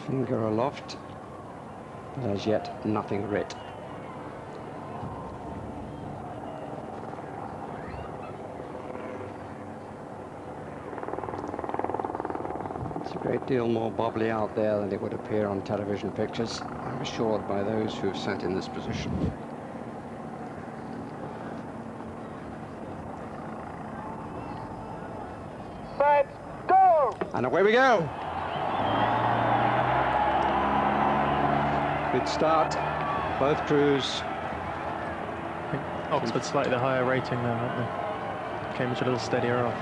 Finger aloft, but as yet nothing writ. It's a great deal more bobbly out there than it would appear on television pictures, I'm assured by those who've sat in this position. Let's go! And away we go! Good start, both crews. I think Oxford slightly the higher rating there, aren't they? Cambridge a little steadier off.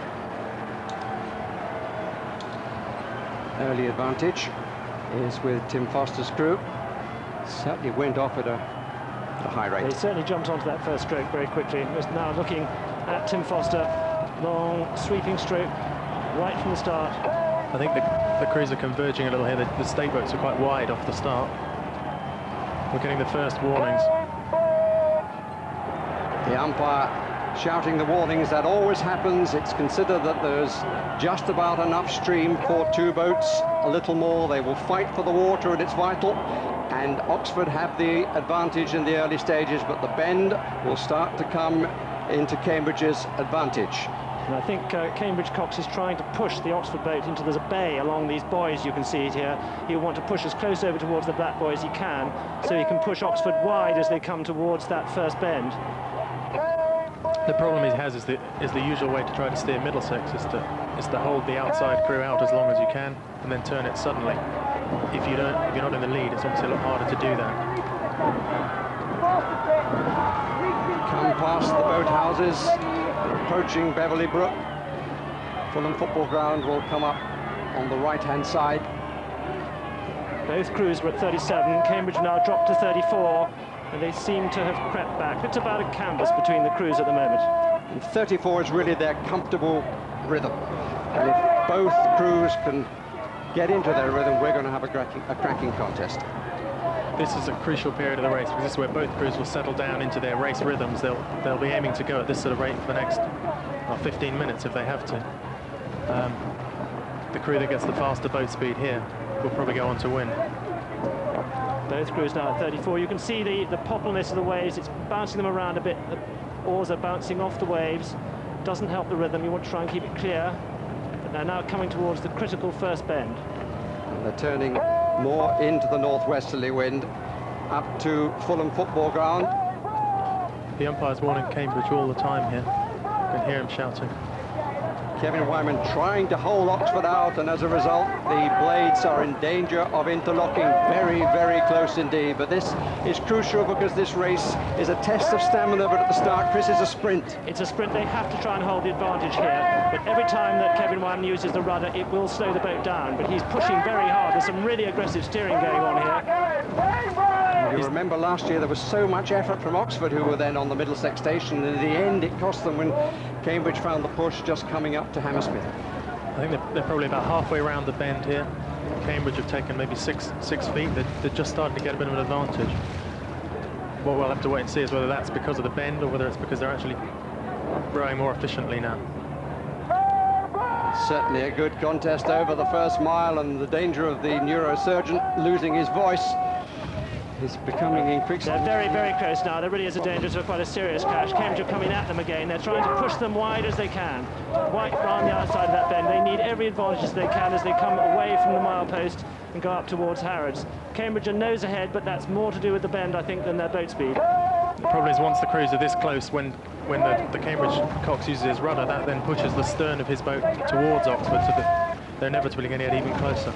Early advantage is with Tim Foster's crew. Certainly went off at a high rate. They certainly jumped onto that first stroke very quickly. It was now looking at Tim Foster. Long sweeping stroke right from the start. I think the crews are converging a little here. The stake boats are quite wide off the start. We're getting the first warnings. The umpire shouting the warnings. That always happens. It's considered that there's just about enough stream for two boats. A little more, they will fight for the water, and it's vital. And Oxford have the advantage in the early stages, but the bend will start to come into Cambridge's advantage. And I think Cambridge Cox is trying to push the Oxford boat into, there's a bay along these buoys, you can see it here. He'll want to push as close over towards the black buoy as he can, so he can push Oxford wide as they come towards that first bend. The problem he has is the usual way to try to steer Middlesex is to hold the outside crew out as long as you can and then turn it suddenly. If you're not in the lead, it's obviously a lot harder to do that. Come past the boathouses, approaching Beverley Brook. Fulham Football Ground will come up on the right-hand side. Both crews were at 37. Cambridge now dropped to 34, and they seem to have crept back. It's about a canvas between the crews at the moment. And 34 is really their comfortable rhythm. And if both crews can get into their rhythm, we're going to have a cracking contest. This is a crucial period of the race because this is where both crews will settle down into their race rhythms. They'll be aiming to go at this sort of rate for the next 15 minutes if they have to. The crew that gets the faster boat speed here will probably go on to win. Both crews now at 34. You can see the poppleness of the waves. It's bouncing them around a bit. The oars are bouncing off the waves. Doesn't help the rhythm. You want to try and keep it clear. But they're now coming towards the critical first bend. And they're turning more into the northwesterly wind up to Fulham Football Ground. The umpire's warning Cambridge all the time here. You can hear him shouting. Kevin Whyman trying to hold Oxford out, and as a result the blades are in danger of interlocking very, very close indeed. But this is crucial because this race is a test of stamina, but at the start, Chris, is a sprint. It's a sprint. They have to try and hold the advantage here, but every time that Kevin Whyman uses the rudder, it will slow the boat down, but he's pushing very hard. There's some really aggressive steering going on here. You remember last year there was so much effort from Oxford, who were then on the Middlesex station, and in the end it cost them when Cambridge found the push just coming up to Hammersmith. I think they're probably about halfway around the bend here. Cambridge have taken maybe six feet. They're just starting to get a bit of an advantage. What we'll have to wait and see is whether that's because of the bend or whether it's because they're actually rowing more efficiently now. Certainly a good contest over the first mile, and the danger of the neurosurgeon losing his voice is becoming increasing. They're very, very close now. There really is a danger to quite a serious crash. Cambridge are coming at them again. They're trying to push them wide as they can. Right round the outside of that bend. They need every advantage as they can as they come away from the milepost and go up towards Harrods. Cambridge are nose ahead, but that's more to do with the bend, I think, than their boat speed. The problem is once the crews are this close, when the Cambridge Cox uses his rudder, that then pushes the stern of his boat towards Oxford, so that they're inevitably going to get even closer.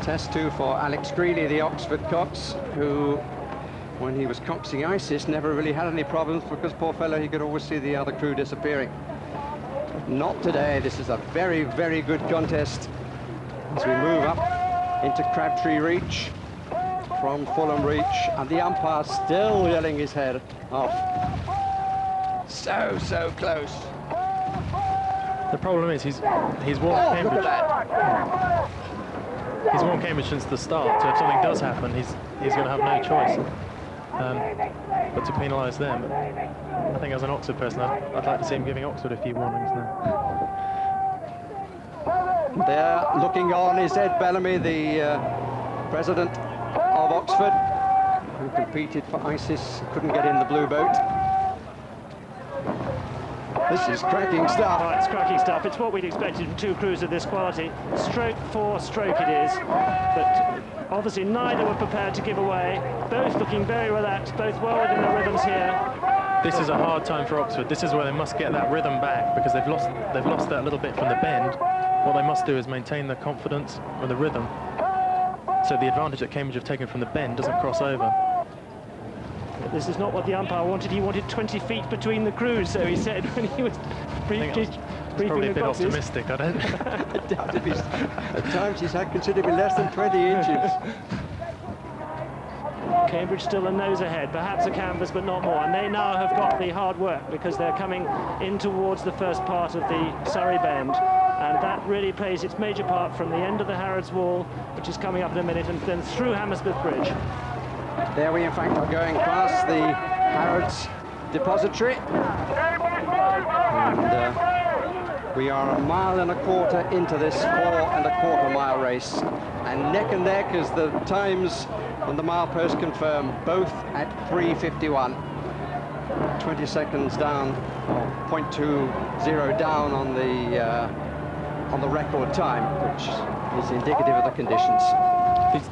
Test 2 for Alex Greeley, the Oxford Cox, who, when he was coxing ISIS, never really had any problems because, poor fellow, he could always see the other crew disappearing. Not today. This is a very, very good contest as we move up into Crabtree Reach from Fulham Reach, and the umpire still yelling his head off. So close. The problem is he's warned Cambridge. Look at that. He's warned Cambridge since the start, so if something does happen, he's going to have no choice but to penalise them. I think as an Oxford person, I'd like to see him giving Oxford a few warnings now. There, looking on, is Ed Bellamy, the president of Oxford, who competed for ISIS, couldn't get in the blue boat. This is cracking stuff. Oh, it's cracking stuff. It's what we'd expected from two crews of this quality. Stroke for stroke it is. But obviously neither were prepared to give away. Both looking very relaxed, both well within their rhythms here. This is a hard time for Oxford. This is where they must get that rhythm back, because they've lost that little bit from the bend. What they must do is maintain the confidence or the rhythm, so the advantage that Cambridge have taken from the bend doesn't cross over. This is not what the umpire wanted. He wanted 20 feet between the crews, so he said when he was briefing probably a the bit boxes. optimistic, I don't. At times he's had considerably less than 20 inches. Cambridge still a nose ahead, perhaps a canvas, but not more. And they now have got the hard work, because they're coming in towards the first part of the Surrey Bend. And that really plays its major part from the end of the Harrods Wall, which is coming up in a minute, and then through Hammersmith Bridge. There we, in fact, are going past the Harrods Depository. And we are 1.25 miles into this 4.25 mile race. And neck as the times on the milepost confirm, both at 3:51. 20 seconds down, or 0.20 down on the record time, which is indicative of the conditions.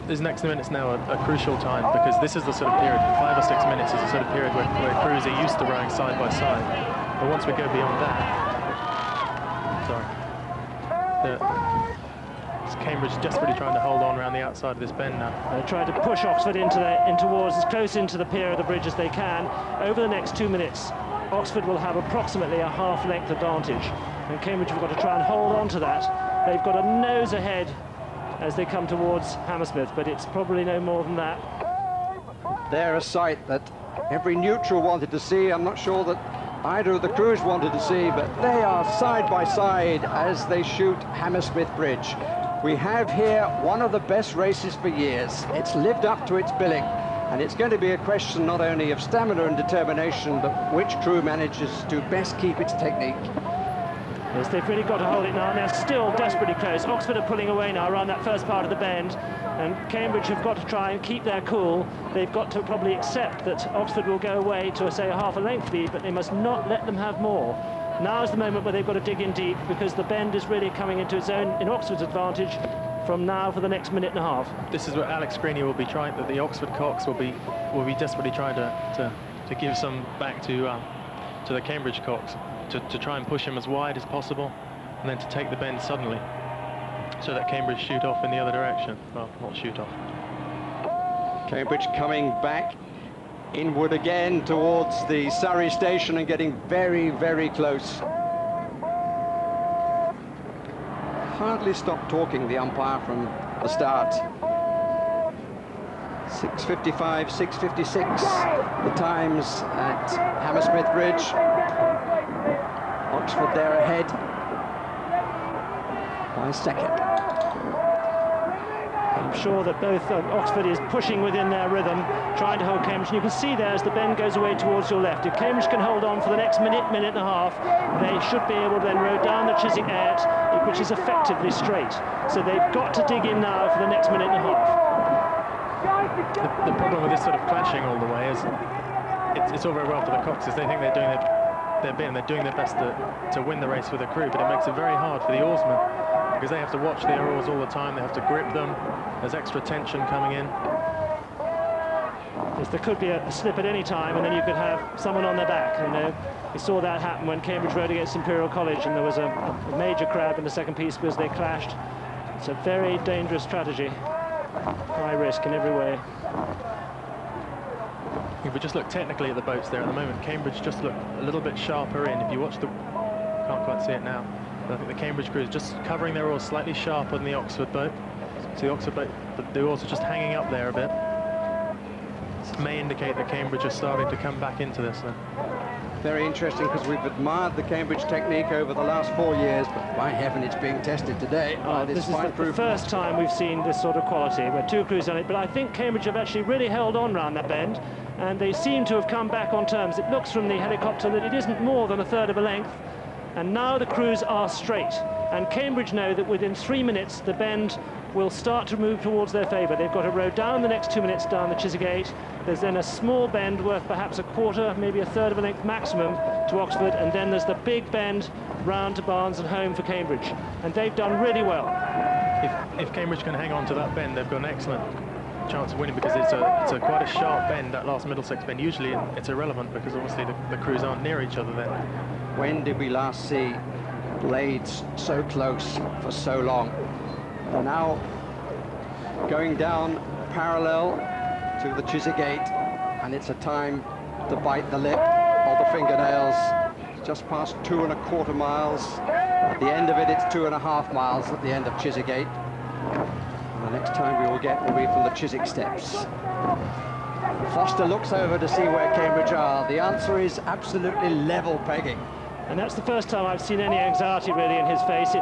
These next minutes now are crucial time, because this is the sort of period, 5 or 6 minutes is the sort of period where crews are used to rowing side by side. But once we go beyond that, it's Cambridge desperately trying to hold on around the outside of this bend now. They're trying to push Oxford in towards as close into the pier of the bridge as they can. Over the next 2 minutes, Oxford will have approximately a half-length advantage, and Cambridge have got to try and hold on to that. They've got a nose ahead as they come towards Hammersmith, but it's probably no more than that. They're a sight that every neutral wanted to see. I'm not sure that either of the crews wanted to see, but they are side by side as they shoot Hammersmith Bridge. We have here one of the best races for years. It's lived up to its billing, and it's going to be a question not only of stamina and determination, but which crew manages to best keep its technique. Yes, they've really got to hold it now, and they're still desperately close. Oxford are pulling away now around that first part of the bend, and Cambridge have got to try and keep their cool. They've got to probably accept that Oxford will go away to, say, a half-a-length lead, but they must not let them have more. Now is the moment where they've got to dig in deep, because the bend is really coming into its own, in Oxford's advantage, from now for the next minute and a half. This is what Alex Greeny will be trying, that the Oxford cocks will be desperately trying to give some back to the Cambridge cocks, to try and push him as wide as possible, and then to take the bend suddenly, so that Cambridge shoot off in the other direction. Well, not shoot off. Cambridge coming back inward again towards the Surrey station and getting very, very close. Hardly stopped talking, the umpire, from the start. 6:55, 6:56, the times at Hammersmith Bridge. Oxford there ahead by a second. I'm sure that both Oxford is pushing within their rhythm, trying to hold Cambridge. And you can see there as the bend goes away towards your left. If Cambridge can hold on for the next minute and a half, they should be able to then row down the Chiswick Ayot, which is effectively straight. So they've got to dig in now for the next minute and a half. The problem with this sort of clashing all the way is it's all very well for the cocks, as they think they're doing their bit and they're doing their best to win the race with the crew, but it makes it very hard for the oarsmen, because they have to watch their oars all the time, they have to grip them, there's extra tension coming in. Yes, there could be a slip at any time, and then you could have someone on their back. You know, we saw that happen when Cambridge rowed against Imperial College, and there was a major crab in the second piece because they clashed. It's a very dangerous strategy, high risk in every way. If we just look technically at the boats there at the moment, Cambridge just look a little bit sharper in. If you watch can't quite see it now, but I think the Cambridge crew is just covering their oars slightly sharper than the Oxford boat. So the Oxford boat, the oars are just hanging up there a bit. This may indicate that Cambridge are starting to come back into this then. Very interesting, because we've admired the Cambridge technique over the last 4 years, but by heaven, it's being tested today. This is the first time we've seen this sort of quality, where two crews on it, but I think Cambridge have actually really held on round that bend, and they seem to have come back on terms. It looks from the helicopter that it isn't more than a third of a length, and now the crews are straight. And Cambridge know that within 3 minutes, the bend will start to move towards their favour. They've got to row down the next 2 minutes down the Chiswick. There's then a small bend worth perhaps a quarter, maybe a third of a length maximum to Oxford, and then there's the big bend round to Barnes and home for Cambridge. And they've done really well. If Cambridge can hang on to that bend, they've got an excellent chance of winning, because it's a quite a sharp bend, that last Middlesex bend. Usually it's irrelevant because obviously the crews aren't near each other then. When did we last see blades so close for so long? They're now going down parallel to the Chiswick, and it's a time to bite the lip or the fingernails. It's just past 2¼ miles. At the end of it, it's 2½ miles at the end of Chiswick. And the next time we will get will be from the Chiswick steps. Foster looks over to see where Cambridge are. The answer is absolutely level pegging. And that's the first time I've seen any anxiety really in his face.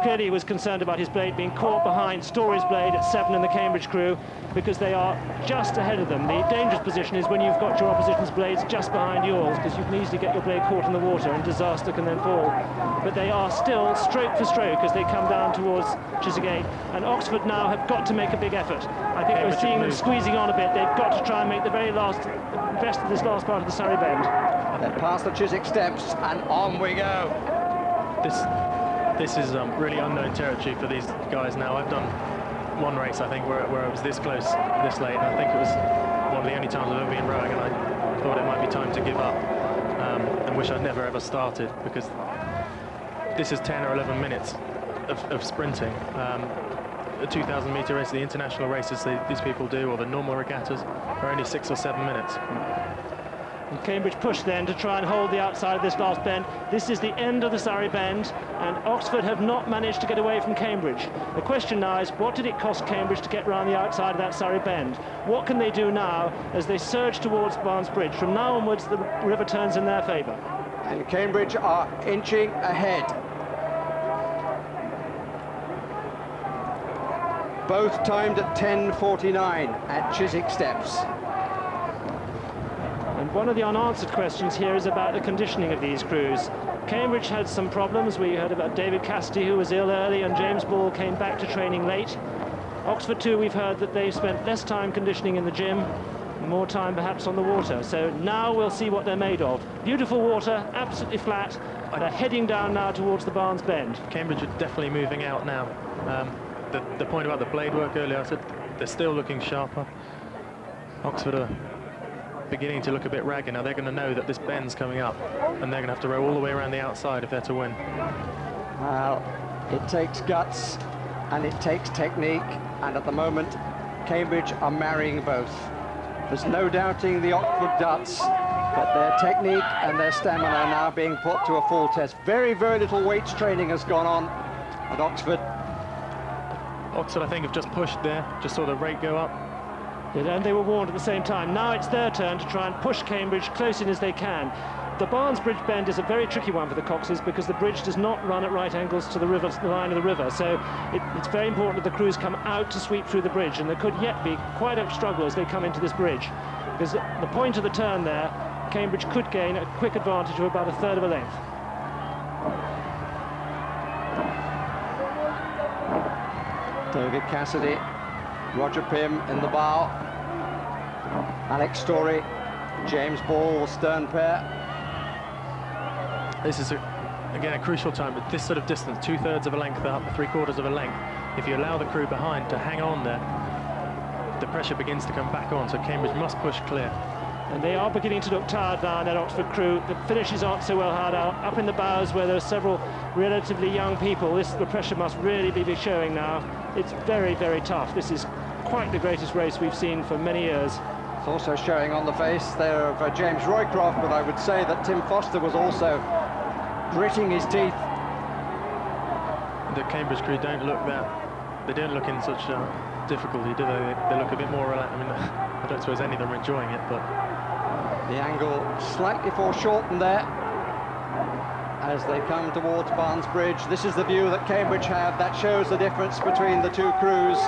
Clearly he was concerned about his blade being caught behind Story's blade at 7 in the Cambridge crew, because they are just ahead of them. The dangerous position is when you've got your opposition's blades just behind yours, because you can easily get your blade caught in the water and disaster can then fall. But they are still stroke for stroke as they come down towards Chiswick. And Oxford now have got to make a big effort. I think we're seeing them squeezing on a bit. They've got to try and make the best of this last part of the Surrey bend. They're past the Chiswick steps and on we go. This is really unknown territory for these guys now. I've done one race, I think, where I was this close, this late, and I think it was one of the only times I've ever been rowing, and I thought it might be time to give up and wish I'd never ever started, because this is 10 or 11 minutes of sprinting. A 2,000 metre race, the international races these people do, or the normal regattas, are only 6 or 7 minutes. And Cambridge push then to try and hold the outside of this last bend. This is the end of the Surrey bend, and Oxford have not managed to get away from Cambridge. The question now is, what did it cost Cambridge to get round the outside of that Surrey bend? What can they do now as they surge towards Barnes Bridge? From now onwards, the river turns in their favour. And Cambridge are inching ahead. Both timed at 10:49 at Chiswick steps. And one of the unanswered questions here is about the conditioning of these crews. Cambridge had some problems. We heard about David Cassidy, who was ill early, and James Ball came back to training late. Oxford too, we've heard that they've spent less time conditioning in the gym, more time perhaps on the water. So now we'll see what they're made of. Beautiful water, absolutely flat. They're heading down now towards the Barnes Bend. Cambridge are definitely moving out now. The point about the blade work earlier, I said they're still looking sharper. Oxford are beginning to look a bit ragged now. They're going to know that this bend's coming up, and they're going to have to row all the way around the outside if they're to win. Well, it takes guts and it takes technique, and at the moment Cambridge are marrying both. There's no doubting the Oxford guts, but their technique and their stamina are now being put to a full test. Very, very little weights training has gone on at Oxford. Oxford, I think, have just pushed there, just saw the rate go up. And they were warned at the same time. Now it's their turn to try and push Cambridge close in as they can. The Barnes Bridge bend is a very tricky one for the Coxes, because the bridge does not run at right angles to the river, the line of the river. So it's very important that the crews come out to sweep through the bridge, and there could yet be quite a struggle as they come into this bridge, because at the point of the turn there, Cambridge could gain a quick advantage of about a third of a length. David Cassidy, Roger Pim in the bow, Alex Story, James Ball, stern pair. This is, again, a crucial time at this sort of distance, 2/3 of a length up, 3/4 of a length. If you allow the crew behind to hang on there, the pressure begins to come back on, so Cambridge must push clear. And they are beginning to look tired now in that Oxford crew. The finishes aren't so well hard out. Up in the bows where there are several relatively young people, the pressure must really be showing now. It's very, very tough. This is quite the greatest race we've seen for many years. It's also showing on the face there of James Roycroft, but I would say that Tim Foster was also gritting his teeth. The Cambridge crew don't look they don't look in such difficulty, do they? They look a bit more relaxed. I mean, I don't suppose any of them are enjoying it, but the angle slightly foreshortened there as they come towards Barnes Bridge. This is the view that Cambridge have. That shows the difference between the two crews,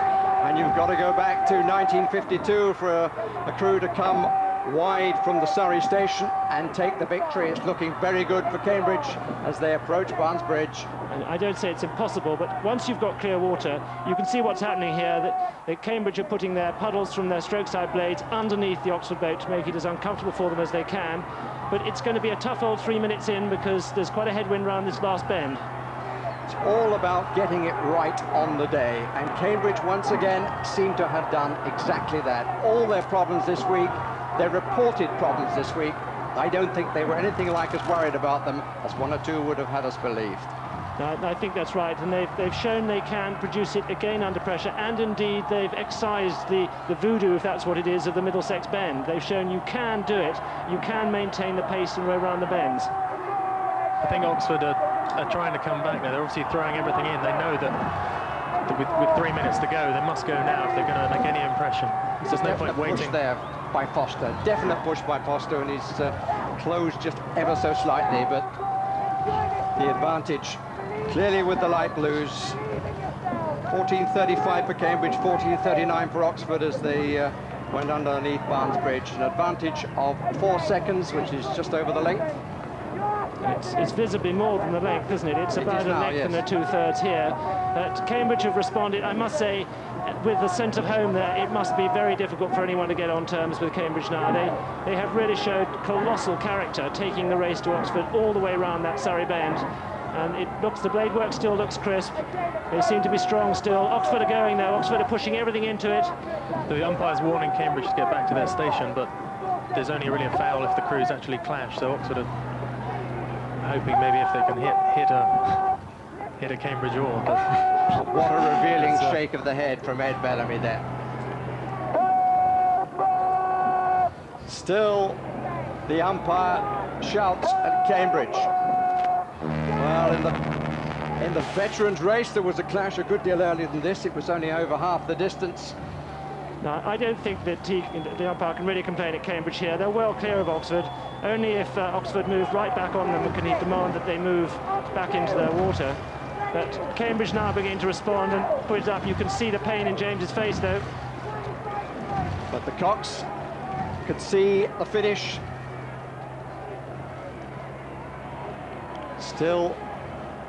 and you've got to go back to 1952 for a crew to come wide from the Surrey station and take the victory. It's looking very good for Cambridge as they approach Barnes Bridge. And I don't say it's impossible, but once you've got clear water, you can see what's happening here, that Cambridge are putting their puddles from their stroke side blades underneath the Oxford boat to make it as uncomfortable for them as they can. But it's going to be a tough old 3 minutes in because there's quite a headwind round this last bend. It's all about getting it right on the day, and Cambridge once again seem to have done exactly that. All their problems this week, their reported problems this week, I don't think they were anything like as worried about them as one or two would have had us believe. I think that's right, and they've shown they can produce it again under pressure, and indeed they've excised the voodoo, if that's what it is, of the Middlesex bend. They've shown you can do it, you can maintain the pace and row around the bends. I think Oxford are trying to come back now. They're obviously throwing everything in. They know that with 3 minutes to go, they must go now if they're going to make any impression. There's no point waiting. Push there by Foster, definite push by Foster, and he's closed just ever so slightly, but the advantage clearly with the light blues. 14.35 for Cambridge, 14.39 for Oxford as they went underneath Barnes Bridge. An advantage of 4 seconds, which is just over the length. It's visibly more than the length, isn't it? It's about a length and a 2/3 here. Cambridge have responded, I must say, with the sense of home there, it must be very difficult for anyone to get on terms with Cambridge now. They have really showed colossal character, taking the race to Oxford all the way around that Surrey bend. And the blade work still looks crisp. They seem to be strong still. Oxford are going though. Oxford are pushing everything into it. The umpire's warning Cambridge to get back to their station, but there's only really a foul if the crews actually clash. So Oxford are hoping maybe if they can hit a Cambridge oar. But what a revealing shake of the head from Ed Bellamy there. Still, the umpire shouts at Cambridge. Well, in the veterans race, there was a clash a good deal earlier than this. It was only over half the distance. No, I don't think that the umpire can really complain at Cambridge here. They're well clear of Oxford. Only if Oxford move right back on them can he demand that they move back into their water. But Cambridge now begin to respond and put it up. You can see the pain in James's face, though. But the cocks could see the finish. Still,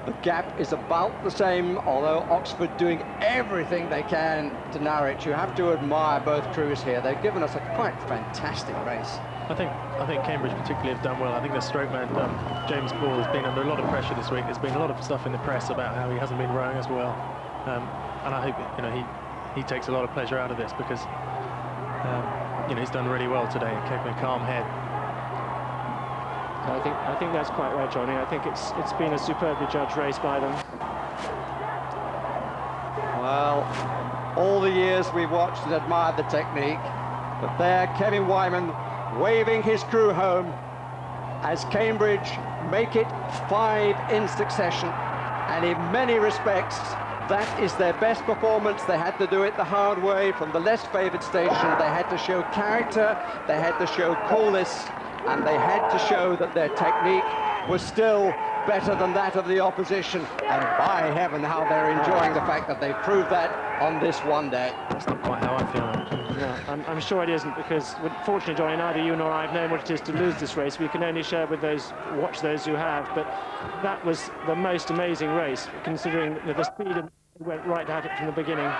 the gap is about the same, although Oxford doing everything they can to narrow it. You have to admire both crews here. They've given us a quite fantastic race. I think Cambridge particularly have done well. I think the strokeman, James Ball, has been under a lot of pressure this week. There's been a lot of stuff in the press about how he hasn't been rowing as well. And I hope he takes a lot of pleasure out of this because he's done really well today, keeping a calm head. I think that's quite right, Johnny. I think it's been a superbly judged race by them. Well, all the years we've watched and admired the technique, but there Kevin Whyman waving his crew home as Cambridge make it 5 in succession, and in many respects that is their best performance. They had to do it the hard way from the less favoured station. They had to show character, they had to show coolness, and they had to show that their technique was still better than that of the opposition. And by heaven, how they're enjoying the fact that they proved that on this one day. That's not quite how I feel. No, I'm sure it isn't, because fortunately, Johnny, neither you nor I have known what it is to lose this race. We can only share with watch those who have. But that was the most amazing race, considering the speed went right at it from the beginning.